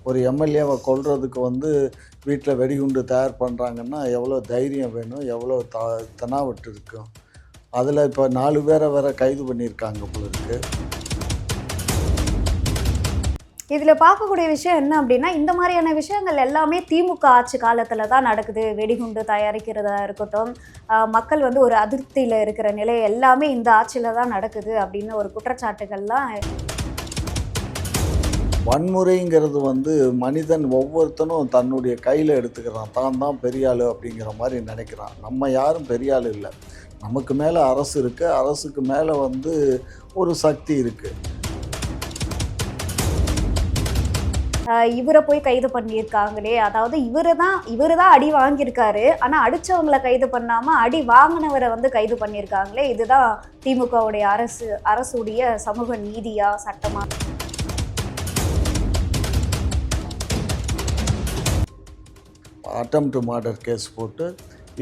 ஒரு எம்எல்ஏவை கொல்றதுக்கு வந்து வீட்டில் வெடிகுண்டு தயார் பண்ணுறாங்கன்னா எவ்வளோ தைரியம் வேணும், எவ்வளோ தெனாவட்டு இருக்கும். அதில் இப்போ 4 பேரை வேற கைது பண்ணியிருக்காங்க போல இருக்கு. இதில் பார்க்கக்கூடிய விஷயம் என்ன அப்படின்னா, இந்த மாதிரியான விஷயங்கள் எல்லாமே திமுக ஆட்சி காலத்தில் தான் நடக்குது. வெடிகுண்டு தயாரிக்கிறதா இருக்கட்டும், மக்கள் வந்து ஒரு அதிருப்தியில் இருக்கிற நிலை எல்லாமே இந்த ஆட்சியில் தான் நடக்குது அப்படின்னு ஒரு குற்றச்சாட்டுகள்லாம். வன்முறைங்கிறது வந்து மனிதன் ஒவ்வொருத்தனும் தன்னுடைய கையில் எடுத்துக்கிறான். தான் தான் பெரிய ஆள் அப்படிங்கிற மாதிரி நினைக்கிறான். நம்ம யாரும் பெரிய ஆள் இல்லை. நமக்கு மேலே அரசு இருக்குது. அரசுக்கு மேலே வந்து ஒரு சக்தி இருக்குது. இவரை போய் கைது பண்ணியிருக்காங்களே, அதாவது இவரு தான் அடி வாங்கியிருக்காரு. ஆனால் அடித்தவங்களை கைது பண்ணாமல் அடி வாங்கினவரை வந்து கைது பண்ணியிருக்காங்களே, இதுதான் திமுகவுடைய அரசுடைய சமூக நீதியா, சட்டமா? அட்டெம்ப்ட் மர்டர் கேஸ் போட்டு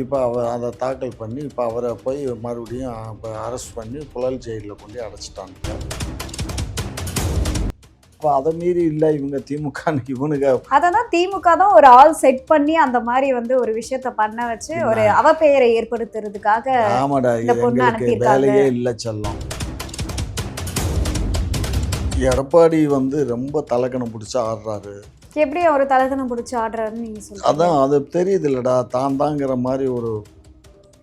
இப்போ அதை தாக்கல் பண்ணி இப்போ அவரை போய் மறுபடியும் இப்போ அரெஸ்ட் பண்ணி புழல் ஜெயிலில் கொண்டு அடைச்சிட்டாங்க. இப்போ அதை மீறி இல்லை இவங்க திமுக இவனுங்க அதை தான் திமுக தான் ஒரு ஆள் செட் பண்ணி அந்த மாதிரி வந்து ஒரு விஷயத்த பண்ண வச்சு ஒரு அவப்பெயரை ஏற்படுத்துறதுக்காக. ஆமாடா, எங்களுக்கு வேலையே இல்லை செல்லம். எடப்பாடி வந்து ரொம்ப தலக்கணம் பிடிச்சி ஆடுறாரு. எப்படி அவர் தலகணம் பிடிச்சி ஆடுறாருன்னு நீங்கள் சொல்லுங்கள். அதான் அது தெரியுது இல்லைடா, தான் தாங்கிற மாதிரி ஒரு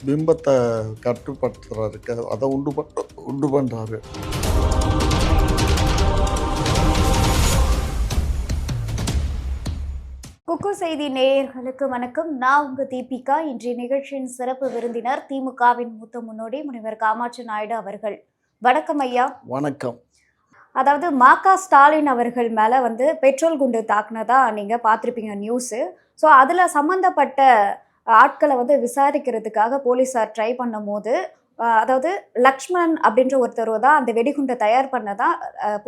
பிம்பத்தை கட்டுப்படுத்துறாரு. அதை உண்டு பண்ணுறாரு. குக்கு செய்தி நேயர்களுக்கு வணக்கம். நான் உங்கள் தீபிகா. இன்றைய நிகழ்ச்சியின் சிறப்பு விருந்தினர் திமுகவின் மூத்த முன்னோடி முனைவர் காமாட்சி நாயுடு அவர்கள். வணக்கம் ஐயா. வணக்கம். அதாவது ம.க. ஸ்டாலின் அவர்கள் மேலே வந்து பெட்ரோல் குண்டு தாக்குனதா நீங்கள் பார்த்துருப்பீங்க நியூஸு. ஸோ அதில் சம்மந்தப்பட்ட ஆட்களை வந்து விசாரிக்கிறதுக்காக போலீஸார் ட்ரை பண்ணும் போது, அதாவது லக்ஷ்மணன் அப்படின்ற ஒருத்தர் தான் அந்த வெடிகுண்டை தயார் பண்ணதான்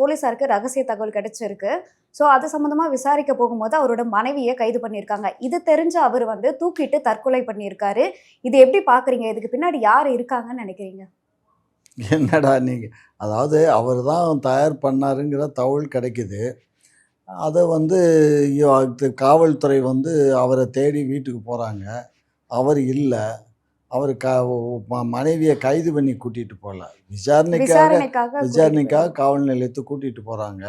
போலீஸாருக்கு ரகசிய தகவல் கிடைச்சிருக்கு. ஸோ அது சம்மந்தமாக விசாரிக்க போகும்போது அவரோட மனைவியை கைது பண்ணியிருக்காங்க. இது தெரிஞ்ச அவர் வந்து தூக்கிட்டு தற்கொலை பண்ணியிருக்காரு. இது எப்படி பார்க்குறீங்க? இதுக்கு பின்னாடி யார் இருக்காங்கன்னு நினைக்கிறீங்க? என்னடா நீங்கள், அதாவது அவர் தான் தயார் பண்ணாருங்கிற தகவல் கிடைக்குது. அதை வந்து காவல்துறை வந்து அவரை தேடி வீட்டுக்கு போகிறாங்க. அவர் இல்லை. அவர் மனைவியை கைது பண்ணி கூட்டிகிட்டு போகல, விசாரணைக்காக காவல் நிலையத்துக்கு கூட்டிகிட்டு போகிறாங்க.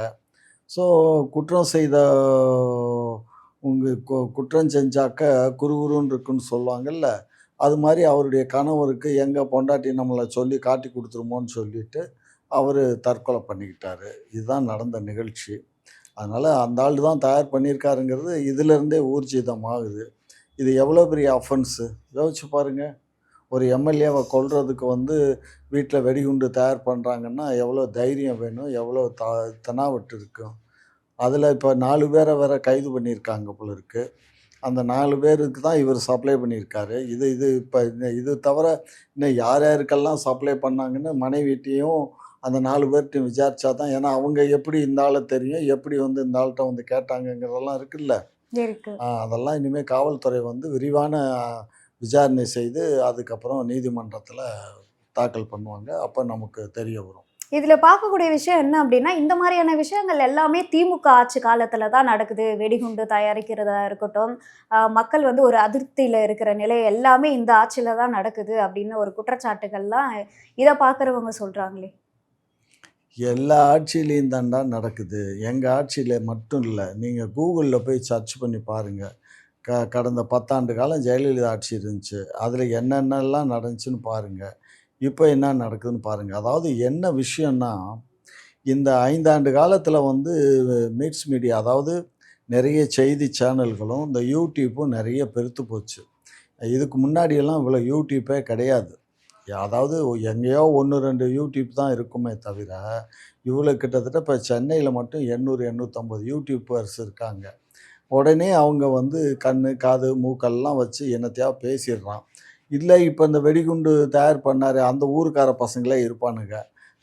ஸோ குற்றம் செய்த குற்றம் செஞ்சாக்க குறுகுறுன்னு இருக்குன்னு சொல்லுவாங்கல்ல, அது மாதிரி அவருடைய கணவருக்கு எங்கள் பொண்டாட்டி நம்மளை சொல்லி காட்டி கொடுத்துருமோன்னு சொல்லிட்டு அவர் தற்கொலை பண்ணிக்கிட்டாரு. இதுதான் நடந்த நிகழ்ச்சி. அதனால் அந்த ஆள் தான் தயார் பண்ணியிருக்காருங்கிறது இதிலேருந்தே ஊர்ஜிதமாகுது. இது எவ்வளோ பெரிய அஃபென்ஸு யோசிச்சு பாருங்கள். ஒரு எம்எல்ஏவை கொல்றதுக்கு வந்து வீட்டில் வெடிகுண்டு தயார் பண்ணுறாங்கன்னா எவ்வளோ தைரியம் வேணும், எவ்வளோ தெனாவட்டு இருக்கும். அதில் இப்போ 4 பேரை வேற கைது பண்ணியிருக்காங்க போல இருக்குது. அந்த 4 பேருக்கு தான் இவர் சப்ளை பண்ணியிருக்காரு. இப்போ இது தவிர இன்னும் யார் யாருக்கெல்லாம் சப்ளை பண்ணாங்கன்னு மனைவிட்டையும் அந்த 4 பேர்ட்டையும் விசாரிச்சா தான். ஏன்னா அவங்க எப்படி இந்த ஆளை தெரியும், எப்படி வந்து இந்த ஆள்கிட்ட வந்து கேட்டாங்கங்கிறதெல்லாம் இருக்குல்ல. அதெல்லாம் இனிமேல் காவல்துறை வந்து விரிவான விசாரணை செய்து அதுக்கப்புறம் நீதிமன்றத்தில் தாக்கல் பண்ணுவாங்க. அப்போ நமக்கு தெரிய வரும். இதில் பார்க்கக்கூடிய விஷயம் என்ன அப்படின்னா, இந்த மாதிரியான விஷயங்கள் எல்லாமே திமுக ஆட்சி காலத்தில் தான் நடக்குது. வெடிகுண்டு தயாரிக்கிறதா இருக்கட்டும், மக்கள் வந்து ஒரு அதிருப்தியில் இருக்கிற நிலை எல்லாமே இந்த ஆட்சியில் தான் நடக்குது அப்படின்னு ஒரு குற்றச்சாட்டுகள்லாம் இதை பார்க்குறவங்க சொல்கிறாங்களே. எல்லா ஆட்சியிலையும் தாண்டா நடக்குது. எங்கள் ஆட்சியில் மட்டும் இல்லை. நீங்கள் கூகுளில் போய் சர்ச் பண்ணி பாருங்கள். கடந்த 10 ஆண்டு காலம் ஜெயலலிதா ஆட்சி இருந்துச்சு. அதில் என்னென்னலாம் நடந்துச்சுன்னு பாருங்கள். இப்போ என்ன நடக்குதுன்னு பாருங்கள். அதாவது என்ன விஷயம்னா, இந்த 5 ஆண்டு காலத்தில் வந்து மிக்ஸ் மீடியா, அதாவது நிறைய செய்தி சேனல்களும் இந்த யூடியூப்பும் நிறைய பெருத்து போச்சு. இதுக்கு முன்னாடியெல்லாம் இவ்வளோ யூடியூப்பே கிடையாது. அதாவது எங்கேயோ 1, 2 யூடியூப் தான் இருக்குமே தவிர, இவ்வளோ கிட்டத்தட்ட இப்போ சென்னையில் மட்டும் 800, 850 யூடியூப்பர்ஸ் இருக்காங்க. உடனே அவங்க வந்து கண், காது, மூக்கெல்லாம் வச்சு என்னத்தையாவது பேசிடுறான். இல்லை இப்போ இந்த வெடிகுண்டு தயார் பண்ணார் அந்த ஊருக்கார பசங்களே இருப்பானுங்க.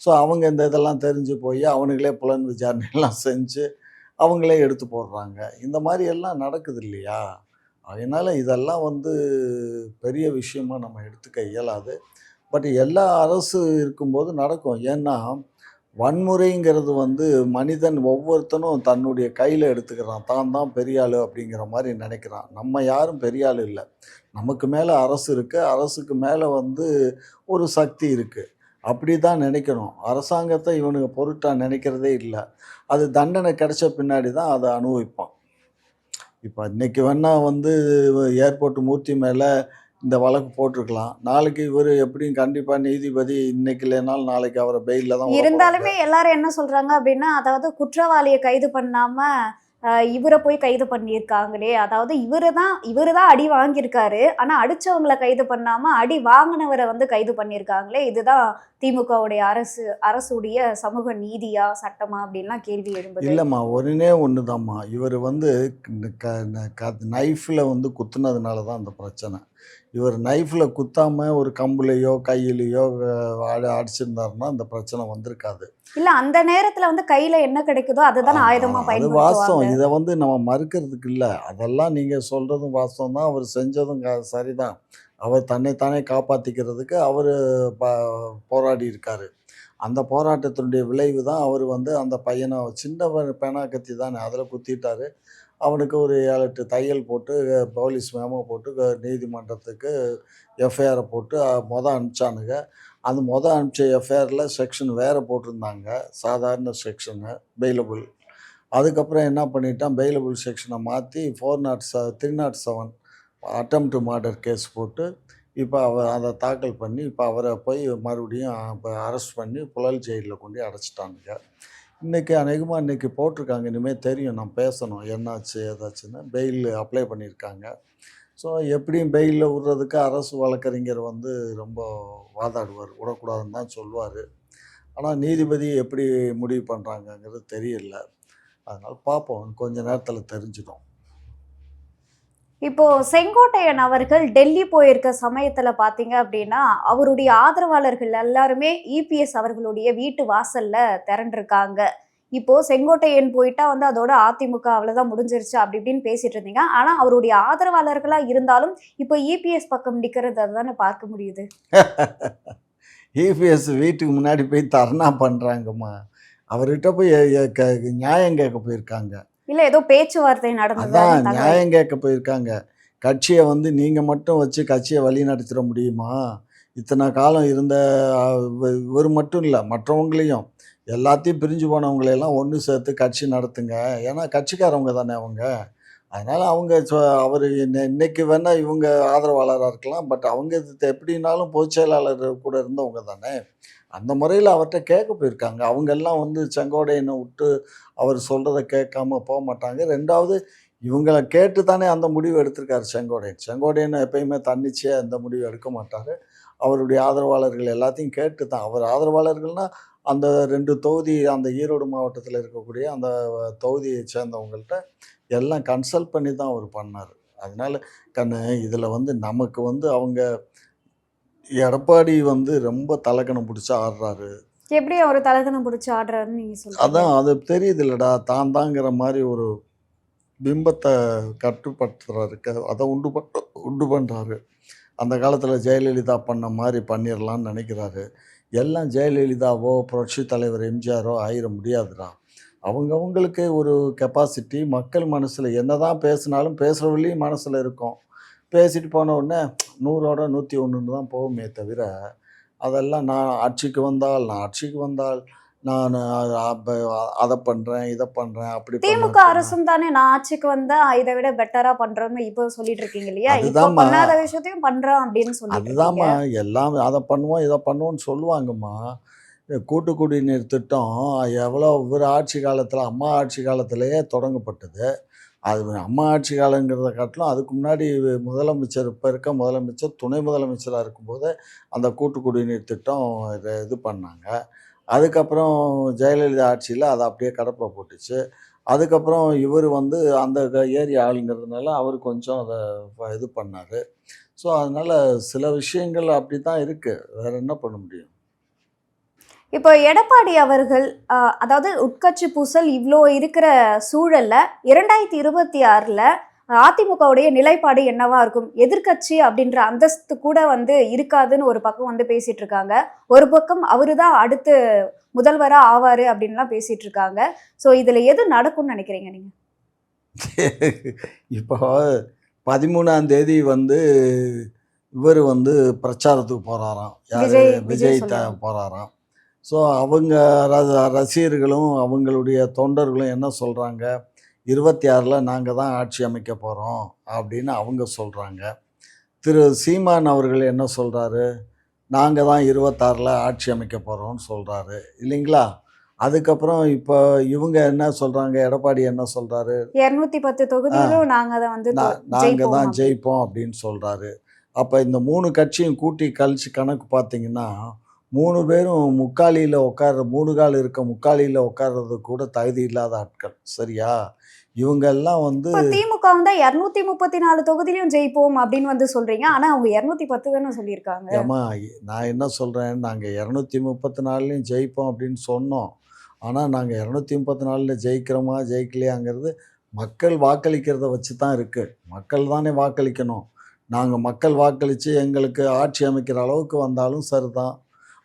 ஸோ அவங்க இந்த இதெல்லாம் தெரிஞ்சு போய் அவனுங்களே புலன் விசாரணையெல்லாம் செஞ்சு அவங்களே எடுத்து போடுறாங்க. இந்த மாதிரி எல்லாம் நடக்குது இல்லையா? அதனால் இதெல்லாம் வந்து பெரிய விஷயமாக நம்ம எடுத்துக்க இயலாது. பட் எல்லா அரசு இருக்கும்போது நடக்கும். ஏன்னா வன்முறைங்கிறது வந்து மனிதன் ஒவ்வொருத்தனும் தன்னுடைய கையில் எடுத்துக்கிறான். தான் தான் பெரிய ஆளு அப்படிங்கிற மாரி நினைக்கிறான். நம்ம யாரும் பெரிய ஆளு இல்ல. நமக்கு மேல அரசு இருக்கு. அரசுக்கு மேல வந்து ஒரு சக்தி இருக்கு. அப்படி தான் நினைக்கணும். அரசாங்கத்த இவனுங்க பொருட்டா நினைக்கிறதே இல்ல. அது தண்டனை கிடைச்ச பின்னாடி தான் அத அனுபவிப்பான். இப்ப இன்னைக்கு வேணா வந்து ஏர்போர்ட் மூர்த்தி மேல இந்த வழக்கு போட்டிருக்கலாம். நாளைக்கு இவரு எப்படியும் கண்டிப்பா நீதிபதி இன்னைக்கு இல்லைனாலும் நாளைக்கு அவர பெயில்ல தான் விட போறாங்க. இருந்தாலுமே எல்லாரும் என்ன சொல்றாங்க அப்படின்னா, அதாவது குற்றவாளிய கைது பண்ணாம, இவர போய் கைது பண்ணியிருக்காங்களே! அதாவது இவரு தான் அடி வாங்கியிருக்காரு. ஆனா அடிச்சவங்கள கைது பண்ணாம, அடி வாங்குனவர வந்து கைது பண்ணியிருக்காங்களே! இதுதான் திமுகவுடைய அரசுடைய சமூக நீதியா? சட்டமா? அப்படின்லாம் கேள்வி எழும்புது. இல்லம்மா. ஒண்ணே ஒண்ணு தாம்மா. இவரு வந்து நைஃப்ல வந்து குத்துனதுனால தான் அந்த பிரச்சனை. இவர் நைஃப்ல குத்தாம ஒரு கம்புலயோ, கையிலயோ அடிச்சிருந்தாருன்னா இந்த பிரச்சனை வந்திருக்காது. இல்ல அந்த நேரத்துல வந்து கையில என்ன கிடைக்குதோ, அதுதானே ஆயுதமா அது பயன்படுத்துவாங்க. வாஸ்தவம். இத வந்து நம்ம மறுக்கிறதுக்கு இல்ல. அதெல்லாம் நீங்க சொல்றதும் வாஸ்தவம் தான். அவர் செஞ்சதும் சரிதான். அவர் தன்னை தானே காப்பாத்திக்கிறதுக்கு அவரு ப போராடி இருக்காரு. அந்த போராட்டத்தினுடைய விளைவு தான் அவரு வந்து அந்த பையன சின்ன பேனா கத்தி தானே, அதில குத்திட்டாரு. அவனுக்கு ஒரு 7, 8 தையல் போட்டு போலீஸ் மெமோ போட்டு நீதிமன்றத்துக்கு எஃப்ஐஆர போட்டு அனுப்பிச்சானுங்க. அந்த அனுப்பிச்ச எஃப்ஐஆர்ல செக்ஷன் வேற போட்டிருந்தாங்க. சாதாரண செக்ஷனு பெயிலபிள். அதுக்கப்புறம் என்ன பண்ணிட்டான், பெயிலபிள் செக்ஷன மாத்தி 307 அட்டெம்ப்ட் மர்டர் கேஸ் போட்டு, இப்ப அத தாக்கல் பண்ணி, இப்ப அவர போய் மறுபடியும் அரெஸ்ட் பண்ணி புழல் ஜெயில்ல கொண்டு அடைச்சுட்டானுங்க. இன்னைக்கு போட்டிருக்காங்க. இனிமே தெரியும். நான் பேசணும். என்னாச்சு? ஏதாச்சுன்னு. பெயில் அப்ளை பண்ணியிருக்காங்க. ஸோ எப்படியும் பெயில்ல விடுறதுக்கு அரசு வழக்கறிஞர் வந்து ரொம்ப வாதாடுவார். விடக்கூடாதுன்னு தான் சொல்வாரு. ஆனா நீதிபதி எப்படி முடிவு பண்றாங்கங்கிறது தெரியல. அதனால பார்ப்போம். கொஞ்ச நேரத்தில தெரிஞ்சிடும். இப்போ செங்கோட்டையன் அவர்கள் டெல்லி போயிருக்க சமயத்துல பார்த்தீங்க அப்படின்னா, அவருடைய ஆதரவாளர்கள் எல்லாருமே இபிஎஸ் அவர்களுடைய வீட்டு வாசல்ல திரண்டிருக்காங்க. இப்போ செங்கோட்டையன் போயிட்டா வந்து அதோட அதிமுக அவ்வளவுதான் முடிஞ்சிருச்சு அப்படி இப்படின்னு பேசிட்டு இருந்தீங்க. ஆனா அவருடைய ஆதரவாளர்களா இருந்தாலும், இப்போ இபிஎஸ் பக்கம் நிக்கிறத தானே பார்க்க முடியுது. இபிஎஸ் வீட்டுக்கு முன்னாடி போய் தர்ணா பண்றாங்கம்மா. அவர்கிட்ட போய் எ எ க நியாயம் கேட்க போயிருக்காங்க. இல்ல ஏதோ பேச்சுவார்த்தை நடந்ததான்னு அதான் தகவல். நியாயம் கேட்க போயிருக்காங்க. கட்சிய வந்து நீங்க மட்டும் வச்சு கட்சிய வழிநடத்திட முடியுமா? இத்தன காலம் இருந்த அ இவரு மட்டும் இல்ல, மற்றவங்களையும் எல்லாத்தையும் பிரிஞ்சு போனவங்களையெல்லாம் ஒண்ணு சேர்த்து கட்சி நடத்துங்க. ஏன்னா கட்சிக்காரவங்க தானே அவங்க. அதனால அவங்க அவரு இன்னைக்கு வேணா இவங்க ஆதரவாளரா இருக்கலாம். பட் அவங்க இது எப்படின்னாலும் பொதுச் செயலாளர் கூட இருந்தவங்க தானே. அந்த முறையில அவர்ட்ட கேட்க போயிருக்காங்க. அவங்க எல்லாம் வந்து செங்கோட்டையன விட்டு அவர் சொல்றத கேட்காம போமாட்டாங்க. 2வது இவங்கள கேட்டு தானே அந்த முடிவு எடுத்திருக்காரு செங்கோட்டையன். செங்கோட்டையன் எப்பயுமே தன்னிச்சையா எந்த முடிவும் எடுக்க மாட்டாரு. அவருடைய ஆதரவாளர்கள் எல்லாத்தையும் கேட்டு தான். அவர் ஆதரவாளர்கள்னா அந்த 2 தொகுதி அந்த ஈரோடு மாவட்டத்தில இருக்கக்கூடிய அந்த தொகுதியை சேர்ந்தவங்கள்ட்ட எல்லாம் கன்சல்ட் பண்ணி தான் அவர் பண்ணாரு. அதனால கண்ணு இதில வந்து நமக்கு வந்து அவங்க எடப்பாடி வந்து ரொம்ப தலக்கணம் புடிச்சு ஆடுறாரு. எப்படி அவரு தலகணம் புடிச்சு ஆடுறாருன்னு நீங்க சொல்றீங்க? அதான் அது தெரியுதுல்லடா. தான் தாங்கிற மாரி ஒரு பிம்பத்த கட்டுப்படுத்துறாரு. அத உண்டு பண்றாரு. அந்த காலத்தில ஜெயலலிதா பண்ண மாரி பண்ணிறலான்னு நெனைக்கிறாரு. எல்லாம் ஜெயலலிதாவோ, புரட்சித் தலைவர் எம்ஜிஆரோ ஆயிர முடியாதுடா. அவங்கவங்களுக்கு ஒரு கெப்பாசிட்டி மக்கள் மனசுல என்னதான் பேசினாலும் பேசுறவங்களையும் மனசுல இருக்கும். பேசிட்டு போன உடனே 100ஓட 101ன்னு தான் போகுமே தவிர, அதெல்லாம் நான் ஆட்சிக்கு வந்தால் நானு அத பண்றேன், இத பண்றேன், அப்படி திமுக பண்ணுவேன் சொன்னா அரசும் தானே நான் ஆட்சிக்கு வந்தா இதை விட பெட்டரா பண்றோம்னு இப்போ சொல்லிட்டு இருக்கீங்க இல்லையா? இப்போ அதுதாம்மா பண்ணாத விஷயத்தையும் பண்றோம் அப்படின்னு சொல்லிட்டு இருக்கீங்க. அதுதாம்மா எல்லாம் அத பண்ணுவோம், இத பண்ணுவோம்ன்னு சொல்லுவாங்கம்மா. கூட்டு குடிநீர் திட்டம் எவ்வளோ இவரு ஆட்சி காலத்தில, அம்மா ஆட்சி காலத்திலேயே தொடங்கப்பட்டது. அது அம்மா ஆட்சி காலங்கிறத காட்டிலும் அதுக்கு முன்னாடி முதலமைச்சர் இப்ப இருக்க முதலமைச்சர், துணை முதலமைச்சரா இருக்கும்போது அந்த கூட்டு குடிநீர் திட்டம் இது பண்ணாங்க. அதுக்கப்புறம் ஜெயலலிதா ஆட்சியில அத அப்படியே கடப்புல போட்டுச்சு. அதுக்கப்புறம் இவரு வந்து அந்த ஏரியா ஆளுங்கிறதுனால அவரு கொஞ்சம் அத இது பண்ணாரு. ஸோ, அதனால சில விஷயங்கள் அப்படித்தான் இருக்கு. வேற என்ன பண்ண முடியும்? இப்போ எடப்பாடி அவர்கள் அதாவது உட்கட்சி பூசல் இவ்ளோ இருக்கிற சூழல்ல 2026ல அதிமுகவுடைய நிலைப்பாடு என்னவா இருக்கும்? எதிர்க்கட்சி அப்படின்ற அந்தஸ்து கூட வந்து இருக்காதுன்னு ஒரு பக்கம் வந்து பேசிட்டு இருக்காங்க. ஒரு பக்கம் அவரு தான் அடுத்து முதல்வரா ஆவாரு அப்படின்லாம் பேசிட்டு இருக்காங்க. ஸோ இதுல எது நடக்கும்னு நினைக்கிறீங்க நீங்க? இப்போ 13ஆம் தேதி வந்து இவர் வந்து பிரச்சாரத்துக்கு போகிறாராம். யார்? விஜய் விஜய் விஜய் சொல்றாங்க. போகிறாராம். ஸோ அவங்க ரசிகர்களும் அவங்களுடைய தொண்டர்களும் என்ன சொல்கிறாங்க, 26ல் நாங்கள் தான் ஆட்சி அமைக்க போகிறோம் அப்படின்னு அவங்க சொல்கிறாங்க. திரு சீமான் அவர்கள் என்ன சொல்கிறாரு, நாங்கள் தான் 26ல் ஆட்சி அமைக்க போகிறோம்னு சொல்கிறாரு இல்லைங்களா? அதுக்கப்புறம் இப்போ இவங்க என்ன சொல்கிறாங்க, எடப்பாடி என்ன சொல்கிறாரு, 210 தொகுதியிலும் நாங்க தான் வந்து நாங்கள் ஜெயிப்போம் தான் அப்படின்னு. ஜெயிப்போம் அப்படின்னு சொல்கிறாரு. அப்போ இந்த 3 கட்சியும் கூட்டி கழிச்சு கணக்கு பார்த்தீங்கன்னா 3 பேரும் முக்காலியில் உட்கார்ற 3 கால் இருக்க முக்காலியில் உட்கார்றது கூட தகுதி இல்லாத ஆட்கள். சரியா? இவங்க எல்லாம் வந்து இப்ப திமுக வந்து 234 தொகுதியிலும் ஜெயிப்போம் அப்படின்னு வந்து சொல்றீங்க. ஆனா அவங்க 210 தானே சொல்லியிருக்காங்க. ஏம்மா நான் என்ன சொல்கிறேன், நாங்கள் 234லையும் ஜெயிப்போம் அப்படின்னு சொன்னோம். ஆனால் நாங்கள் 234ல் ஜெயிக்கிறோமா ஜெயிக்கலையாங்கிறது மக்கள் வாக்களிக்கிறத வச்சு தான் இருக்குது. மக்கள் தானே வாக்களிக்கணும். நாங்கள் மக்கள் வாக்களித்து எங்களுக்கு ஆட்சி அமைக்கிற அளவுக்கு வந்தாலும் சரிதான்,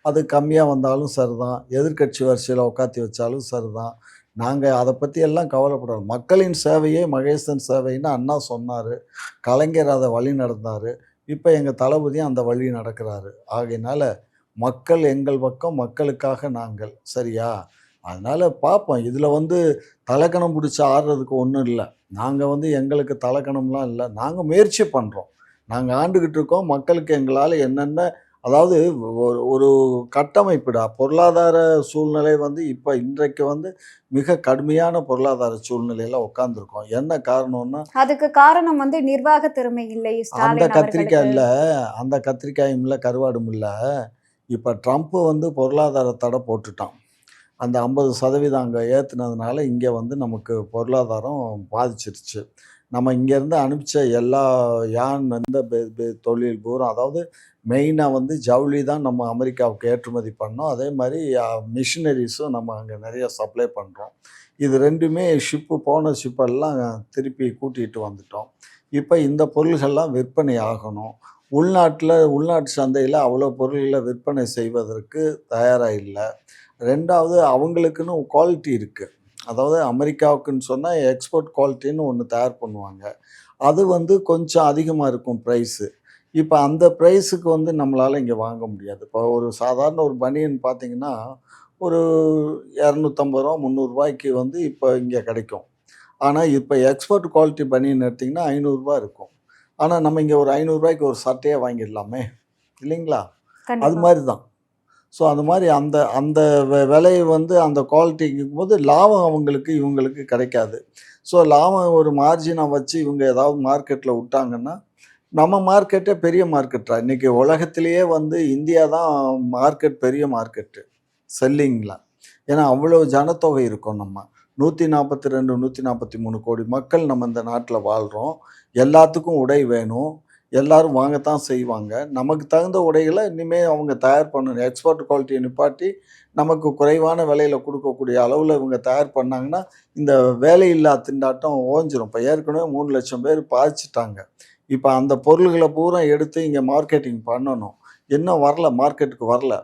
அது கம்மியாக வந்தாலும் சரிதான், எதிர்க்கட்சி வரிசையில் உட்காத்தி வச்சாலும் சரிதான். நாங்கள் அதை பற்றி எல்லாம் கவலைப்படல. மக்களின் சேவையே மகேசன் சேவைன்னு அண்ணா சொன்னார். கலைஞர் அதை வழி நடந்தார். இப்போ எங்கள் தளபதியும் அந்த வழி நடக்கிறாரு. ஆகையினால மக்கள் எங்கள் பக்கம், மக்களுக்காக நாங்கள். சரியா? அதனால் பார்ப்போம். இதில் வந்து தலக்கணம் பிடிச்சி ஆடுறதுக்கு ஒன்றும் இல்லை. நாங்கள் வந்து எங்களுக்கு தலக்கணம்லாம் இல்லை. நாங்கள் முயற்சி பண்ணுறோம். நாங்கள் ஆண்டுக்கிட்டு இருக்கோம். மக்களுக்கு எங்களால் என்னென்ன, அதாவது ஒரு ஒரு கட்டமைப்புடா. பொருளாதார சூழ்நிலை வந்து இப்போ இன்றைக்கு வந்து மிக கடுமையான பொருளாதார சூழ்நிலையில் உட்காந்துருக்கோம். என்ன காரணம்னா, அதுக்கு காரணம் வந்து நிர்வாக திறமை இல்லை அந்த ஸ்டாலின் கத்திரிக்காய் அவர்களுக்கு. இல்லை, அந்த கத்திரிக்காயும் இல்லை, கருவாடும் இல்லை. இப்போ ட்ரம்ப் வந்து பொருளாதார தடை போட்டுட்டான். அந்த 50% அங்கே ஏற்றுனதுனால இங்கே வந்து நமக்கு பொருளாதாரம் பாதிச்சிருச்சு. நம்ம இங்கேருந்து அனுப்பிச்ச எல்லா யான் இந்த தொழில் பூரா, அதாவது மெயினாக வந்து ஜவுளி தான் நம்ம அமெரிக்காவுக்கு ஏற்றுமதி பண்ணோம். அதே மாதிரி மிஷினரிஸும் நம்ம அங்கே நிறைய சப்ளை பண்ணுறோம். இது 2மே போன ஷிப்பெல்லாம் திருப்பி கூட்டிகிட்டு வந்துட்டோம். இப்போ இந்த பொருள்கள்லாம் விற்பனை ஆகணும். உள்நாட்டு சந்தையில் அவ்வளோ பொருள்களை விற்பனை செய்வதற்கு தயாராக இல்லை. 2வது அவங்களுக்குன்னு குவாலிட்டி இருக்குது. அதாவது அமெரிக்காவுக்குன்னு சொன்னால் எக்ஸ்போர்ட் குவாலிட்டின்னு ஒன்று தயார் பண்ணுவாங்க. அது வந்து கொஞ்சம் அதிகமாக இருக்கும் ப்ரைஸு. இப்போ அந்த ப்ரைஸுக்கு வந்து நம்மளால் இங்கே வாங்க முடியாது. இப்போ ஒரு சாதாரண ஒரு பனியன் பார்த்தீங்கன்னா ஒரு ரூ. 250 ரூ. 300 வந்து இப்போ இங்கே கிடைக்கும். ஆனால் இப்போ எக்ஸ்போர்ட் குவாலிட்டி பனியன் எடுத்திங்கன்னா ரூ. 500 இருக்கும். ஆனால் நம்ம இங்கே ஒரு ரூ. 500 ஒரு சட்டையே வாங்கிடலாமே இல்லைங்களா? அது கண்டிப்பா. மாதிரி தான். ஸோ அந்த மாதிரி அந்த அந்த விலை வந்து அந்த குவாலிட்டிங்கும் போது லாபம் அவங்களுக்கு இவங்களுக்கு கிடைக்காது. ஸோ லாபம் ஒரு மார்ஜினை வச்சு இவங்க ஏதாவது மார்க்கெட்டில் விட்டாங்கன்னா, நம்ம மார்க்கெட்டே பெரிய மார்க்கெட்டா. இன்றைக்கி உலகத்திலேயே வந்து இந்தியா தான் மார்க்கெட், பெரிய மார்க்கெட்டு செல்லிங்கில். ஏன்னா அவ்வளோ ஜனத்தொகை இருக்கும். நம்ம 142 143 கோடி மக்கள் நம்ம இந்த நாட்டில் வாழ்கிறோம். எல்லாத்துக்கும் உடை வேணும். எல்லாரும் வாங்கத்தான் செய்வாங்க. நமக்கு தகுந்த உடைகளை இனிமேல் அவங்க தயார் பண்ணணும். எக்ஸ்போர்ட் குவாலிட்டியை நிப்பாட்டி நமக்கு குறைவான விலையில் கொடுக்கக்கூடிய அளவில் இவங்க தயார் பண்ணாங்கன்னா, இந்த வேலையில்லா திண்டாட்டம் ஓஞ்சிரும். இப்போ ஏற்கனவே 3 லட்சம் பேர் பாதிச்சிட்டாங்க. இப்போ அந்த பொருள்களை பூரா எடுத்து இங்கே மார்க்கெட்டிங் பண்ணணும். இன்னும் வரல, மார்க்கெட்டுக்கு வரல.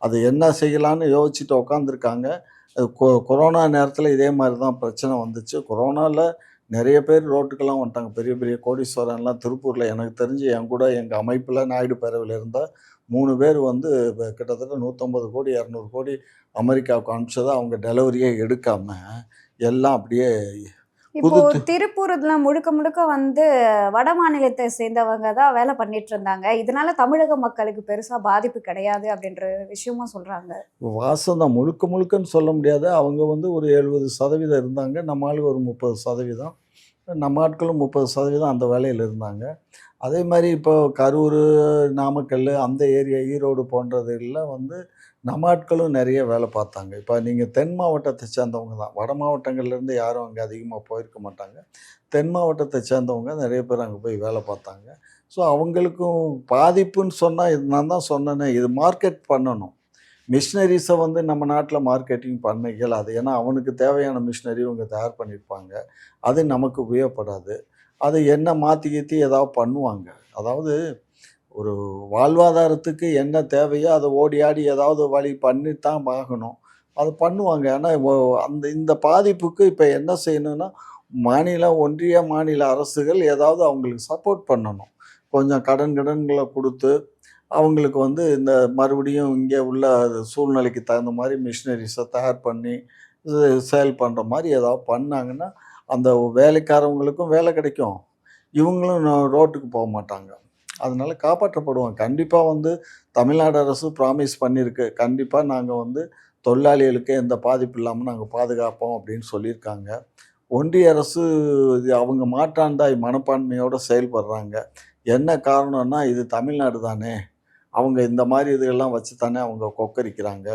அது என்ன செய்யலான்னு யோசிச்சுட்டு உட்காந்துருக்காங்க. கொரோனா நேரத்தில் இதே மாதிரி தான் பிரச்சனை வந்துச்சு. கொரோனாவில் நிறைய பேர் ரோட்டுக்கெல்லாம் வந்துட்டாங்க. பெரிய பெரிய கோடீஸ்வரன்லாம் திருப்பூரில் எனக்கு தெரிஞ்சு என் கூட எங்கள் அமைப்பில் நாயுடு பேரவையில் இருந்த 3 பேர் வந்து கிட்டத்தட்ட 150 கோடி 200 கோடி அமெரிக்காவுக்கு அனுப்பிச்சதை அவங்க டெலிவரியே எடுக்காமல் எல்லாம் அப்படியே இப்போ புது திருப்பூர்ல முழுக்க முழுக்க வந்து வட மாநிலத்தை சேர்ந்தவங்க தான் வேலை பண்ணிட்டு இருந்தாங்க. இதனால தமிழக மக்களுக்கு பெருசா பாதிப்பு கிடையாது அப்படின்ற விஷயமும் சொல்றாங்க. வாசம் தான். முழுக்க முழுக்கன்னு சொல்ல முடியாது. அவங்க வந்து ஒரு 70% இருந்தாங்க. நம்ம ஆளுங்க ஒரு 30%. நம்ம ஆட்களும் 30% அந்த வேலையில் இருந்தாங்க. அதே மாதிரி இப்போ கரூர், நாமக்கல் அந்த ஏரியா, ஈரோடு போன்றதுல வந்து நம்ம ஆட்களும் நிறைய வேலை பார்த்தாங்க. இப்போ நீங்கள் தென் மாவட்டத்தை சேர்ந்தவங்க தான். வட மாவட்டங்கள்லேருந்து யாரும் அங்கே அதிகமாக போயிருக்க மாட்டாங்க. தென் மாவட்டத்தை சேர்ந்தவங்க நிறைய பேர் அங்கே போய் வேலை பார்த்தாங்க. ஸோ அவங்களுக்கும் பாதிப்புன்னு சொன்னால், இது நான் தான் சொன்னேனே, இது மார்க்கெட் பண்ணணும். மிஷினரிஸை வந்து நம்ம நாட்டில் மார்க்கெட்டிங் பண்ண இயலாது. ஏன்னா அவனுக்கு தேவையான மிஷினரி இவங்க தயார் பண்ணியிருப்பாங்க. அது நமக்கு உபயோகப்படாது. அது என்ன மாற்றி கீத்தி ஏதாவது பண்ணுவாங்க. அதாவது ஒரு வாழ்வாதாரத்துக்கு என்ன தேவையோ அதை ஓடி ஆடி ஏதாவது வழி பண்ணித்தான் ஆகணும். அது பண்ணுவாங்க. ஆனா இந்த பாதிப்புக்கு இப்ப என்ன செய்யணும்னா, மாநில, ஒன்றிய, மாநில அரசுகள் ஏதாவது அவங்களுக்கு சப்போர்ட் பண்ணணும். கொஞ்சம் கடன்கள குடுத்து, அவங்களுக்கு வந்து இந்த மறுபடியும் இங்கே உள்ள சூழ்நிலைக்கு தகுந்த மாரி மிஷினரீஸ தயார் பண்ணி, சேல் பண்ற மாரி ஏதாவது பண்ணாங்கன்னா, அந்த வேலைக்காரவங்களுக்கும் வேலை கிடைக்கும். இவங்களும் ரோட்டுக்கு போமாட்டாங்க. அதனால காப்பாற்றப்படுவாங்க. கண்டிப்பா வந்து தமிழ்நாடு அரசு ப்ராமிஸ் பண்ணியிருக்கு. கண்டிப்பா நாங்க வந்து தொழிலாளிகளுக்கு எந்த பாதிப்பு இல்லாம நாங்க பாதுகாப்போம் அப்படின்னு சொல்லியிருக்காங்க. ஒன்றிய அரசு இது அவங்க மாற்றாந்தாய் மனப்பான்மையோட செயல்படுறாங்க. என்ன காரணம்னா, இது தமிழ்நாடு தானே. அவங்க இந்த மாரி இதுகள்லாம் வச்சு தானே அவங்க கொக்கரிக்கிறாங்க.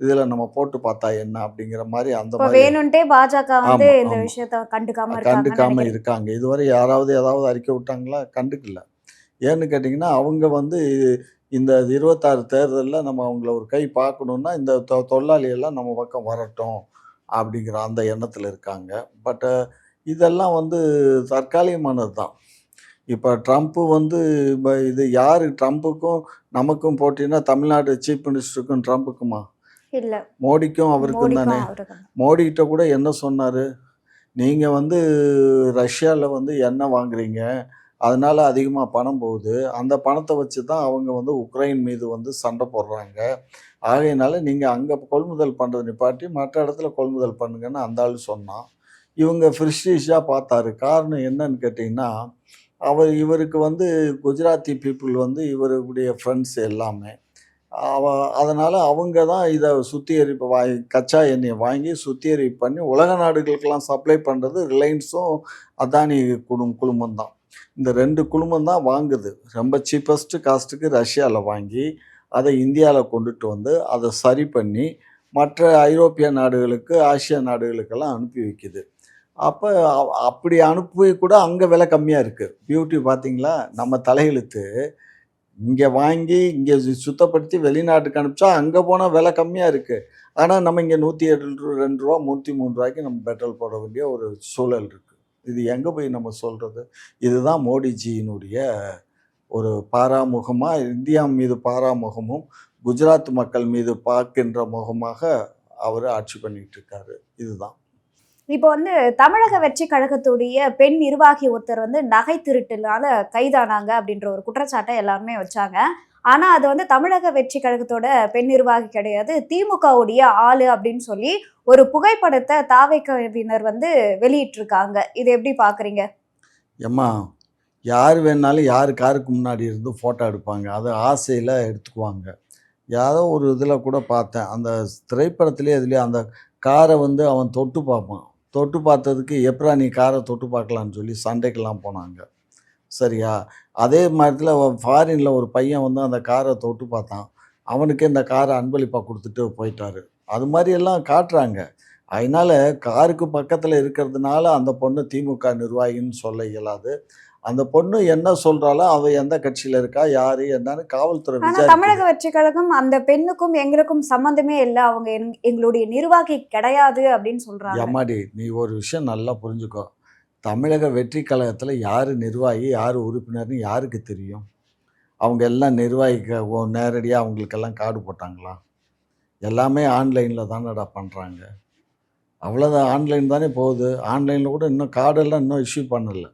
இதில நம்ம போட்டு பார்த்தா என்ன அப்படிங்கிற மாரி அந்த இப்போ மாரி. வேணுன்ட்டே பாஜக வந்து ஆமா, இந்த ஆமா. விஷயத்த கண்டுக்காம இருக்காங்கன்னு கண்டுக்காம நினைக்கிறீங்க. இருக்காங்க. இதுவரை யாராவது ஏதாவது அறிக்கை விட்டாங்களா? கண்டுக்கல. ஏன்னு கேட்டிங்கன்னா, அவங்க வந்து இந்த 26 தேர்தல்ல நம்ம அவங்கள ஒரு கை பார்க்கணும்னா, இந்த தொழிலாளிகள்லாம் நம்ம பக்கம் வரட்டும், அப்படிங்கிற அந்த எண்ணத்தில இருக்காங்க. பட் இதெல்லாம் வந்து தற்காலிகமானது தான். இப்ப ட்ரம்ப் வந்து இது யாரு ட்ரம்ப்புக்கும் நமக்கும் போட்டின்னா, தமிழ்நாடு சீஃப் மினிஸ்டருக்கும் ட்ரம்ப்புக்குமா? இல்ல. மோடிக்கும் அவருக்கும் தானே. மோடிக்கும் அவருக்கும். மோடிகிட்ட கூட என்ன சொன்னாரு? நீங்க வந்து ரஷ்யால வந்து எண்ணெய் வாங்குறீங்க. அதனால அதிகமா பணம் போகுது. அந்த பணத்த வச்சு தான் அவங்க வந்து உக்ரைன் மீது வந்து சண்ட போடுறாங்க. ஆகையினால நீங்க அங்க கொள்முதல் பண்றத நிப்பாட்டி, மற்ற இடத்துல கொள்முதல் பண்ணுங்கன்னு அந்த ஆளு சொன்னான். இவங்க பிரெஸ்டீஜா பார்த்தாரு. காரணம் என்னன்னு கேட்டீங்கன்னா, இவருக்கு வந்து குஜராத்தி பீப்பிள் வந்து இவருடைய ஃப்ரெண்ட்ஸ் எல்லாமே. அவ அதனால அவங்க தான் இத சுத்திகரிப்பு கச்சா எண்ணெய வாங்கி சுத்திகரிப்பு பண்ணி உலக நாடுகளுக்கெல்லாம் சப்ளை பண்றது ரிலையன்ஸும், அதானி குழுமம் தான். இந்த 2 குழுமம் தான் வாங்குது. ரொம்ப சீப்பஸ்ட் காஸ்ட்டுக்கு ரஷ்யால வாங்கி, அத இந்தியால கொண்டுட்டு வந்து, அத சரி பண்ணி, மற்ற ஐரோப்பிய நாடுகளுக்கு, ஆசியா நாடுகளுக்கெல்லாம் அனுப்பி வைக்குது. அப்ப அப்படி அனுப்பி கூட அங்க விலை கம்மியா இருக்கு. பியூட்டி பார்த்தீங்களா? நம்ம தலையெழுத்து. இங்க வாங்கி, இங்க சுத்தப்படுத்தி வெளிநாட்டுக்கு அனுப்பிச்சா, அங்க போனா விலை கம்மியா இருக்கு. ஆனா, நம்ம இங்க ரூ. 102 ரூ. 103 நம்ம பெட்ரோல் போட வேண்டிய ஒரு சூழல் இருக்கு. இது எங்க போய் நம்ம சொல்றது? இதுதான் மோடிஜியினுடைய ஒரு பாராமுகமா, இந்தியா மீது பாராமுகமும், குஜராத் மக்கள் மீது பார்க்கின்ற முகமாக அவரு ஆட்சி பண்ணிட்டு இருக்காரு. இதுதான். இப்போ வந்து தமிழக வெற்றி கழகத்துடைய பெண் நிர்வாகி ஒருத்தர் வந்து நகை திருட்டுனால கைதானாங்க அப்படின்ற ஒரு குற்றச்சாட்டை எல்லாருமே வச்சாங்க. ஆனா அது வந்து தமிழக வெற்றி கழகத்தோட பெண் நிர்வாகி கிடையாது. திமுகவுடைய ஆளு அப்படின்னு சொல்லி ஒரு புகைப்படத்த தாவேக்காவினர் வந்து வெளியிட்டிருக்காங்க. இத எப்படி பார்க்குறீங்க? எம்மா, யார் வேணாலும் யார் காருக்கு முன்னாடி இருந்து ஃபோட்டோ எடுப்பாங்க. அது ஆசையில எடுத்துக்குவாங்க. யாரோ ஒரு இதில கூட பார்த்தேன். அந்த திரைப்படத்திலேயே எதுலயோ அந்த கார வந்து அவன் தொட்டு பார்ப்பான். தொட்டு பார்த்ததுக்கு எப்புட்றா நீ கார தொட்டு பார்க்கலான்னு சொல்லி சண்டைக்கெல்லாம் போனாங்க. சரியா? அதே மாரித்துல ஃபாரின்ல ஒரு பையன் வந்து அந்த கார தொட்டு பார்த்தான். அவனுக்கு இந்த கார அன்பளிப்பா குடுத்துட்டு போயிட்டாரு. அது மாரியெல்லாம் காட்டுறாங்க. அதனால காருக்கு பக்கத்துல இருக்கிறதுனால அந்த பொண்ணு திமுக நிர்வாகின்னு சொல்ல இயலாது. அந்த பொண்ணு என்ன சொல்றாளோ, அவ எந்த கட்சியில இருக்கா, யாரு என்னன்னு காவல்துறை ஆனா தமிழக விசாரிக்குது. வெற்றி கழகம் அந்த பெண்ணுக்கும் எங்களுக்கும் சம்மந்தமே இல்ல. அவங்க எங்களுடைய நிர்வாகி கிடையாது அப்படின்னு சொல்றாங்க. எம்மாடி! நீ ஒரு விஷயம் நல்லா புரிஞ்சுக்கோ. தமிழக வெற்றி கழகத்துல யாரு நிர்வாகி, யாரு உறுப்பினர்ன்னு யாருக்கு தெரியும்? அவங்க எல்லாம் நிர்வாகிக்க நேரடியா அவங்களுக்கெல்லாம் கார்டு போட்டாங்களா? எல்லாமே ஆன்லைன்ல தானடா பண்றாங்க. அவ்வளோதான், ஆன்லைன் தானே போகுது. ஆன்லைன்ல கூட இன்னும் கார்டெல்லாம் இன்னும் இஷ்யூ பண்ணல.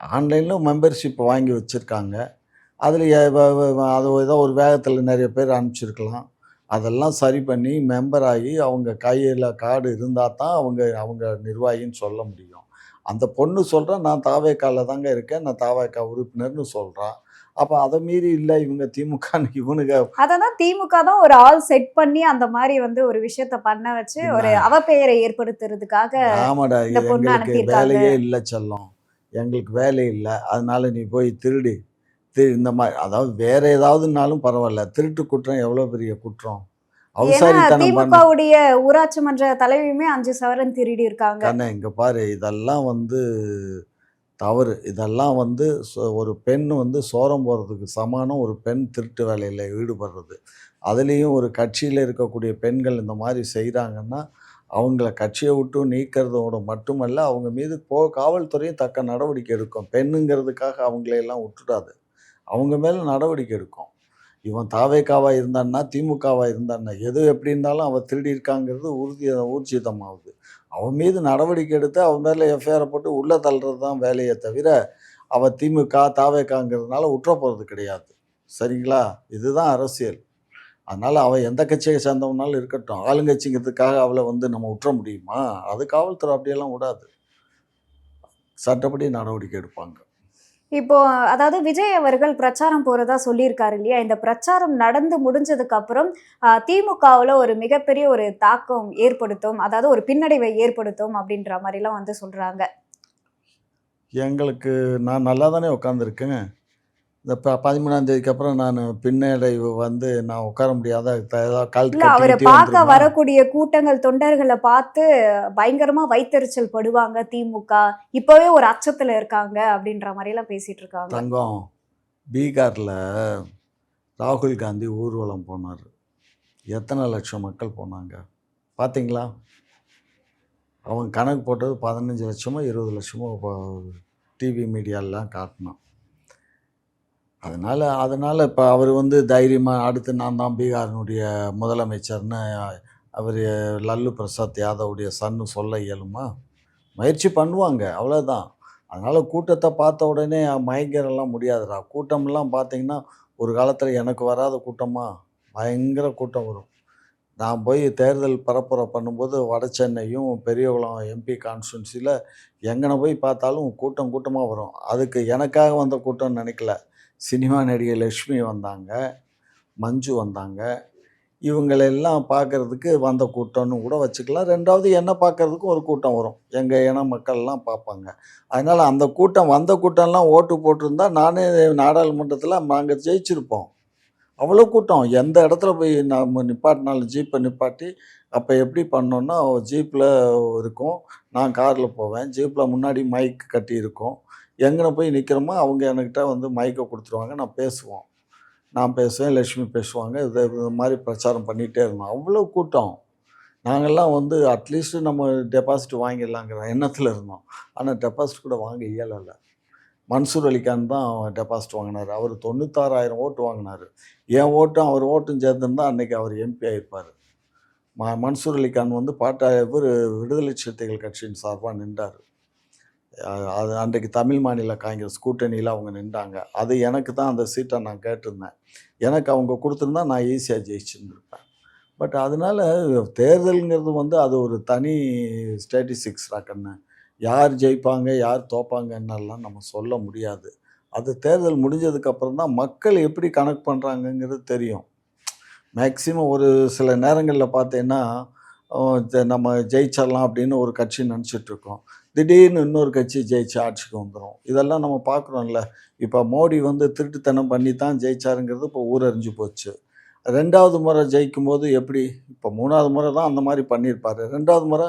ஆன்லைன்ல மெம்பர்ஷிப் வாங்கி வச்சிருக்காங்க. அதில எ வ வ வ அது ஏதோ ஒரு வேகத்தில நெறைய பேர் அனுப்பிச்சிருக்கலாம். அதெல்லாம் சரி பண்ணி மெம்பர் ஆகி அவங்க கையில கார்டு இருந்தா தான் அவங்க அவங்க நிர்வாகின்னு சொல்ல முடியும். அந்த பொண்ணு சொல்றா, "நான் தாவேக்கால தாங்க இருக்கேன். நான் தாவேக்கா உறுப்பினர்ன்னு" சொல்றா. அப்ப அத மீறி இல்ல இவங்க திமுகன்னு இவனுங்க அததான் திமுக தான் ஒரு ஆள் செட் பண்ணி அந்த மாரி வந்து ஒரு விஷயத்த பண்ண வச்சு ஒரு என்ன அவப்பெயரை ஏற்படுத்துறதுக்காக ஆமாடா, இந்த பொண்ண எங்களுக்கு அனுப்பியிருக்காங்க. வேலையே இல்ல செல்லம். எங்களுக்கு வேலை இல்ல. அதனால நீ போய் திருடி இந்த மாரி அதாவது வேற ஏதாவதுனாலும் பரவால்ல. திருட்டு குற்றம் எவ்வளோ பெரிய குற்றம்? ஏன்னா அவிசாரித்தனம் பண்ணி திமுகவுடைய ஊராட்சி மன்ற தலைவியுமே 5 சவரன் திருடி இருக்காங்க. கண்ணு இங்க பாரு இதெல்லாம் வந்து தவறு. இதெல்லாம் வந்து ஒரு பெண் வந்து சோரம் போடுறதுக்கு சமானம் ஒரு பெண் திருட்டு வேலையில ஈடுபடுறது. அதுலயும் ஒரு கட்சியில இருக்கக்கூடிய பெண்கள் இந்த மாரி செய்றாங்கன்னா, அவங்கள கட்சியை விட்டு நீக்கிறதோட மட்டுமல்ல, அவங்க மீது காவல்துறையும் தக்க நடவடிக்கை எடுக்கும். பெண்ணுங்கிறதுக்காக அவங்களையெல்லாம் விட்டுடாது. அவங்க மேல நடவடிக்கை எடுக்கும். இவன் தாவேகாவா இருந்தான்னா, திமுகவா இருந்தான்னா, எது எப்படி இருந்தாலும் அவன் திருடியிருக்காங்கிறது ஊர்ஜிதமாகுது. அவன் மீது நடவடிக்கை எடுத்து அவன் மேல எஃப்ஐஆர போட்டு உள்ள தள்ளுறது தான் வேலையே தவிர, அவ திமுக, தாவேகாங்கிறதுனால உற்ற போறது கிடையாது. சரிங்களா? இதுதான் அரசியல். அதனால அவ எந்த கட்சியை சேர்ந்தவனாலும் இருக்கட்டும். ஆளுங்கட்சிங்கிறதுக்காக அவள வந்து நம்ம உற்ற முடியுமா? அது காவல்துறை அப்படியெல்லாம் விடாது. சட்டப்படி நடவடிக்கை எடுப்பாங்க. இப்போ அதாவது விஜய் அவர்கள் பிரச்சாரம் போறதா சொல்லியிருக்காரு இல்லையா? இந்த பிரச்சாரம் நடந்து முடிஞ்சதுக்கு அப்புறம் திமுகவுல ஒரு மிகப்பெரிய ஒரு தாக்கம் ஏற்படுத்தும். அதாவது ஒரு பின்னடைவை ஏற்படுத்தும் அப்படின்ற மாரிலாம் வந்து சொல்றாங்க. எங்களுக்கு நான் நல்லா தானே உட்காந்துருக்கேன். இந்த 13ஆம் தேதிக்கு அப்புறம் நானு பின்னடைவு வந்து நான் உட்கார முடியாத ஏதாவது கழட்டு இல்ல கட்டி அவர கிட்டி பார்க்க வந்துருமா? வரக்கூடிய கூட்டங்கள் தொண்டர்கள பார்த்து பயங்கரமா வயித்தெரிச்சல் படுவாங்க திமுக. இப்பவே ஒரு அச்சத்துல இருக்காங்க அப்படின்ற மாரிலாம் பேசிட்டு இருக்காங்க. தங்கம், பீகார்ல ராகுல் காந்தி ஊர்வலம் போனாரு. எத்தனை லட்சம் மக்கள் போனாங்க? பார்த்தீங்களா? அவன் கணக்கு போட்டது 15 லட்சமோ, 20 லட்சமோ டிவி மீடியாலலாம் காட்டினான். அதனால இப்ப அவரு வந்து தைரியமா அடுத்து நான் தான் பீகாரினுடைய முதலமைச்சர்ன்னு அவரு லல்லு பிரசாத் யாதவுடைய சன்னு சொல்ல இயலுமா? முயற்சி பண்ணுவாங்க. அவ்வளோதான். அதனால கூட்டத்த பார்த்த உடனே மயங்கிரலாம் முடியாதுடா. கூட்டம்லாம் பார்த்தீங்கன்னா, ஒரு காலத்தில எனக்கு வராத கூட்டமா? பயங்கர கூட்டம் வரும். நான் போய் தேர்தல் பரப்புரை பண்ணும்போது வடசென்னையும், பெரியகுளம் எம்பி கான்ஸ்டிட்யூன்சில எங்கன போய் பார்த்தாலும் கூட்டம் கூட்டமா வரும். அதுக்கு எனக்காக வந்த கூட்டம்னு நெனைக்கல. சினிமா நடிகை லட்சுமி வந்தாங்க, மஞ்சு வந்தாங்க. இவங்களெல்லாம் பார்க்கறதுக்கு வந்த கூட்டம்னு கூட வச்சுக்கலாம். 2வது என்ன பார்க்கறதுக்கும் ஒரு கூட்டம் வரும். எங்க இன மக்கள்லாம் பார்ப்பாங்க. அதனால அந்த கூட்டம் வந்த கூட்டம்லாம் ஓட்டு போட்டிருந்தா நானே நாடாளுமன்றத்தில நாங்க ஜெயிச்சிருப்போம். அவ்வளோ கூட்டம். எந்த இடத்துல போய் நம்ம நிப்பாட்டினாலும் ஜீப்பை நிப்பாட்டி, அப்போ எப்படி பண்ணோம்னா, ஜீப்ல இருக்கும். நான் கார்ல போவேன். ஜீப்ல முன்னாடி மைக் கட்டியிருக்கும். எங்கன போய் நிற்கிறோமோ, அவங்க என்கிட்ட வந்து மைக்க குடுத்துருவாங்க. நான் பேசுவேன், லட்சுமி பேசுவாங்க. இது மாரி பிரச்சாரம் பண்ணிகிட்டே இருந்தோம். அவ்வளோ கூட்டம். நாங்கள்லாம் வந்து அட்லீஸ்ட் நம்ம டெபாசிட் வாங்கிடலாங்கிற எண்ணத்துல இருந்தோம். ஆனா டெபாசிட் கூட வாங்க இயலல. மன்சூர் அலிகான் தான் டெபாசிட் வாங்கினாரு. அவரு 96,000 ஓட்டு வாங்கினாரு. என் ஓட்டும், அவர் ஓட்டும் சேர்ந்திருந்தா அன்னைக்கு அவர் எம்பி ஆயிருப்பாரு. மன்சூர் அலிகான் வந்து இவரு விடுதலை சிறுத்தைகள் கட்சியின் சார்பா நின்றாரு. அது அன்றைக்கு தமிழ் மாநில காங்கிரஸ் கூட்டணியில அவங்க நின்றாங்க. அது எனக்கு தான் அந்த சீட்டை நான் கேட்டிருந்தேன். எனக்கு அவங்க குடுத்திருந்தா நான் ஈஸியா ஜெயிச்சிருந்திருப்பேன். பட் அதனால தேர்தல்ங்கிறது வந்து அது ஒரு தனி ஸ்டாட்டிஸ்டிக்ஸ்டா கண்ணு. யார் ஜெயிப்பாங்க, யார் தோப்பாங்கன்னெல்லாம் நம்ம சொல்ல முடியாது. அது தேர்தல் முடிஞ்சதுக்கு அப்புறம் தான் மக்கள் எப்படி கணக்கு பண்ணுறாங்கங்கிறது தெரியும். மேக்ஸிமம் ஒரு சில நேரங்கள்ல பார்த்தீங்கன்னா, நம்ம ஜெயிச்சிடலாம் அப்படின்னு ஒரு கட்சி நினச்சிட்ருக்கோம். திடீர்னு இன்னொரு கட்சி ஜெயிச்சு ஆட்சிக்கு வந்துரும். இதெல்லாம் நம்ம பார்க்குறோம்ல. இப்போ மோடி வந்து திருட்டுத்தனம் பண்ணி தான் ஜெயிச்சாருங்கிறது இப்போ ஊரறிஞ்சு போச்சு. 2வது முறை ஜெயிக்கும்போது எப்படி? இப்போ 3வது முறை தான் அந்த மாரி பண்ணியிருப்பாரு. 2வது முறை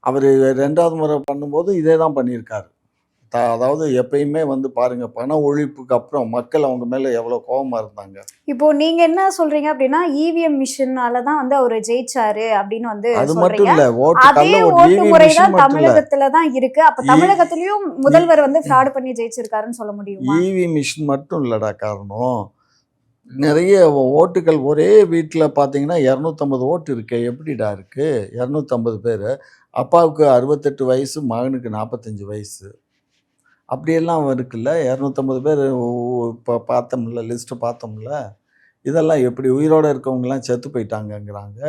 அவரு 2வது முறை பண்ணும்போது இதே தான் பண்ணியிருக்காரு. அதாவது எப்பயுமே வந்து பாருங்க, பண ஒழிப்புக்கு அப்புறம் மக்கள் அவங்க மேல எவ்வளோ கோவமா இருந்தாங்க. இப்போ நீங்க என்ன சொல்றீங்க அப்படின்னா, இவிஎம் மிஷினால தான் வந்து அவரு ஜெயிச்சாரு அப்படின்னு வந்து அது மட்டும் சொல்றீங்க. இல்ல. அதே ஓட்டு ஓட்டு ஈவி முறை மிஷின் தான் மட்டும் இல்ல. தமிழகத்துல தான் இருக்கு. அப்ப ஈ தமிழகத்திலயும் ஈ முதல்வர் வந்து ஃப்ராட் பண்ணி ஜெயிச்சிருக்காருன்னு சொல்ல முடியுமா? ஈவி மிஷின் மட்டும் இல்லடா காரணம். நிறைய ஓட்டுகள் ஒரே வீட்ல பார்த்தீங்கன்னா 250 ஓட்டு இருக்கே. எப்படிடா இருக்கு? 250 பேரு. அப்பாவுக்கு 68 வயசு, மகனுக்கு 45 வயசு. அப்படியெல்லாம் இருக்குல்ல. 250 பேரு இப்போ பார்த்தோம்ல, லிஸ்ட் பார்த்தோம்ல. இதெல்லாம் எப்படி? உயிரோட இருக்கவங்கலாம் செத்து போயிட்டாங்கங்கிறாங்க.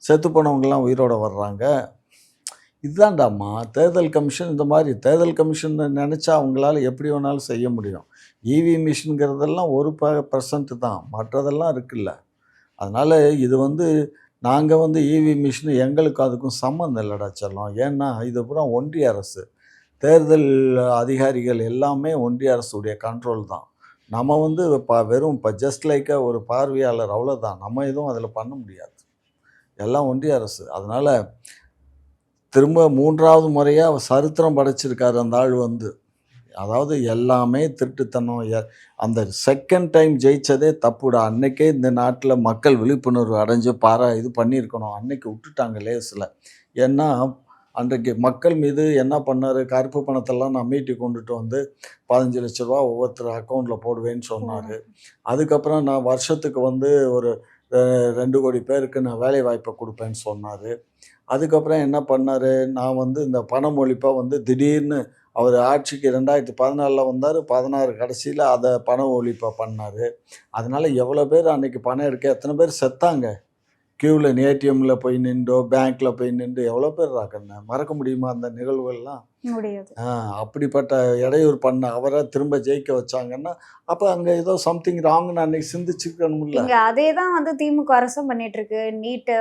செத்து போனவங்கலாம் உயிரோட வர்றாங்க. இதுதான்டாம்மா தேர்தல் கமிஷன். இந்த மாதிரி தேர்தல் கமிஷன் நினச்சா அவங்களால எப்படி வேணாலும் செய்ய முடியும். ஈவி மிஷின்ங்கிறதெல்லாம் 1% தான். மற்றதெல்லாம் இருக்குல்ல. அதனால இது வந்து நாங்க வந்து ஈவி மிஷின் எங்களுக்கும் அதுக்கும் சம்மந்தம் இல்லடா செல்லம். ஏன்னா இது பூரா ஒன்றிய அரசு. தேர்தல் அதிகாரிகள் எல்லாமே ஒன்றிய அரசுடைய கண்ட்ரோல் தான். நம்ம வந்து வெறும் ஜஸ்ட் லைக்கா ஒரு பார்வையாளர் அவ்வளோதான். நம்ம எதுவும் அதில் பண்ண முடியாது. எல்லாம் ஒன்றிய அரசு. அதனால திரும்ப 3வது முறையா சரித்திரம் படைச்சிருக்காரு அந்த ஆள் வந்து. அதாவது எல்லாமே திருட்டுத்தனம். அந்த செகண்ட் டைம் ஜெயிச்சதே தப்புடா. அன்னைக்கே இந்த நாட்டில் மக்கள் விழிப்புணர்வு அடைஞ்சு இது பண்ணியிருக்கணும். அன்னைக்கு விட்டுட்டாங்க லேசில். ஏன்னா அன்றைக்கு மக்கள் மீது என்ன பண்ணார், கருப்பு பணத்தெல்லாம் நான் மீட்டி கொண்டுட்டு வந்து 15 லட்ச ரூபா ஒவ்வொருத்தர் அக்கௌண்ட்டில் போடுவேன்னு சொன்னார். அதுக்கப்புறம் நான் வருஷத்துக்கு வந்து ஒரு 2 கோடி பேருக்கு நான் வேலை வாய்ப்பை கொடுப்பேன்னு சொன்னார். அதுக்கப்புறம் என்ன பண்ணார், நான் வந்து இந்த பணமொழிப்பை வந்து திடீர்னு அவர் ஆட்சிக்கு 2014 வந்தார். 16 கடைசியில் அதை பண ஒழிப்பை பண்ணார். அதனால் எவ்வளோ பேர் அன்றைக்கி பணம் எடுக்க எத்தனை பேர் செத்தாங்க. கியூவில் ஏடிஎம்மில் போய் நின்றோ பேங்க்கில் போய் நின்று எவ்வளோ பேர் ராக்கண்ண மறக்க முடியுமா அந்த நிகழ்வுகள்லாம்? முடியாது. அப்படிப்பட்ட இடையூறு பண்ண அவரை திரும்ப ஜெயிக்க வச்சாங்கன்னா அப்போ அங்கே ஏதோ சம்திங் ராங்னு அன்னைக்கு சிந்திச்சுக்கணும்ல. இங்க அதே தான் வந்து திமுக அரசும் பண்ணிட்டு இருக்கு. நீட்டை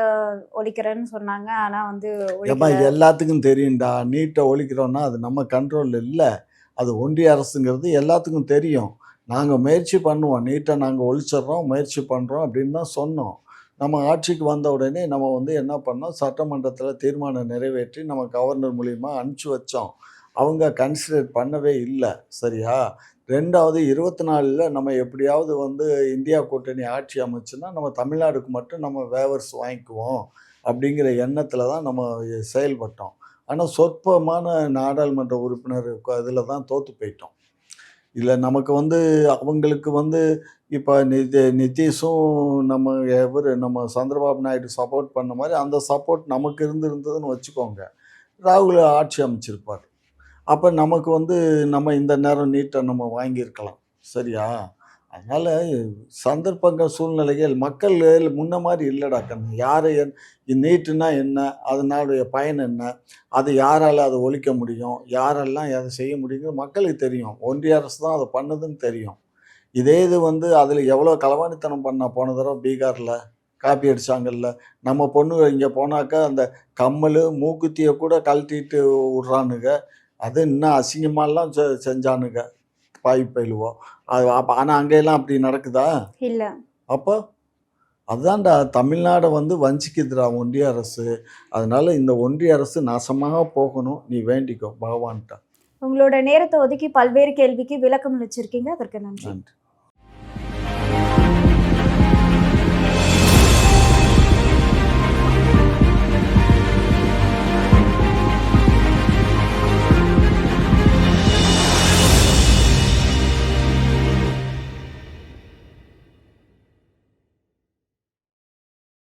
ஒழிக்கிறேன்னு சொன்னாங்க. ஆனா வந்து ஏப்பா ஒழிக்கல. எல்லாத்துக்கும் தெரியும்டா, நீட்டை ஒழிக்கிறோன்னா அது நம்ம கண்ட்ரோலில் இல்லை. அது ஒன்றிய அரசுங்கிறது எல்லாத்துக்கும் தெரியும். நாங்கள் முயற்சி பண்ணுவோம், நீட்டை நாங்கள் ஒழிச்சிட்றோம், முயற்சி பண்ணுறோம் அப்படின்னு தான் சொன்னோம். நம்ம ஆட்சிக்கு வந்த உடனே நம்ம வந்து என்ன பண்ணோம், சட்டமன்றத்தில் தீர்மானம் நிறைவேற்றி நம்ம கவர்னர் மூலிமா அனுப்பிச்சி வச்சோம். அவங்க கன்சிடர் பண்ணவே இல்லை. சரியா? 2வது 24ல் நம்ம எப்படியாவது வந்து இந்தியா கூட்டணி ஆட்சி அமைச்சுன்னா நம்ம தமிழ்நாடுக்கு மட்டும் நம்ம வேவர்ஸ் வாங்கிக்குவோம் அப்படிங்கிற எண்ணத்தில் தான் நம்ம செயல்பட்டோம். ஆனால் சொற்பமான நாடாளுமன்ற உறுப்பினர் இதில் தான் தோற்று போயிட்டோம். இதில் நமக்கு வந்து அவங்களுக்கு வந்து இப்போ நிதிஷும் நம்ம சந்திரபாபு நாயுடு சப்போர்ட் பண்ண மாதிரி அந்த சப்போர்ட் நமக்கு இருந்ததுன்னு வச்சுக்கோங்க, ராகுல் ஆட்சி அமைச்சிருப்பார். அப்போ நமக்கு வந்து நம்ம இந்த நேரம் நீட்டை நம்ம வாங்கியிருக்கலாம். சரியா? அதனால் சந்தர்ப்பங்கள் சூழ்நிலைகள் மக்கள் முன்ன மாதிரி இல்லைடா கண்ணு. யாரை நீட்டுனா என்ன, அதனுடைய பயன் என்ன, அது யாரால் அதை ஒழிக்க முடியும், யாரெல்லாம் அதை செய்ய முடியுங்கிறது மக்களுக்கு தெரியும். ஒன்றிய அரசு தான் அதை பண்ணுதுன்னு தெரியும். இதே இது வந்து அதில் எவ்வளோ களவாணித்தனம் பண்ண போன தடவை பீகாரில் காப்பி அடித்தாங்கல்ல. நம்ம பொண்ணு இங்கே போனாக்கா அந்த கம்மல் மூக்குத்தியை கூட கழட்டிட்டு விட்றானுங்க. அது இன்னும் அசிங்கமாலாம் செஞ்சானுங்க பயிலுவோம். அது அப்போ ஆனால் அங்கெல்லாம் அப்படி நடக்குதா? இல்ல. அப்போ அதான்டா தமிழ்நாடை வந்து வஞ்சிக்குதுடா ஒன்றிய அரசு. அதனால இந்த ஒன்றிய அரசு நாசமாக போகணும், நீ வேண்டிக்கோ பகவான்கிட்ட. உங்களோட நேரத்தை ஒதுக்கி பல்வேறு கேள்விக்கு விளக்கம் அளிச்சிருக்கீங்க. அதற்கு நன்றி. நன்றி.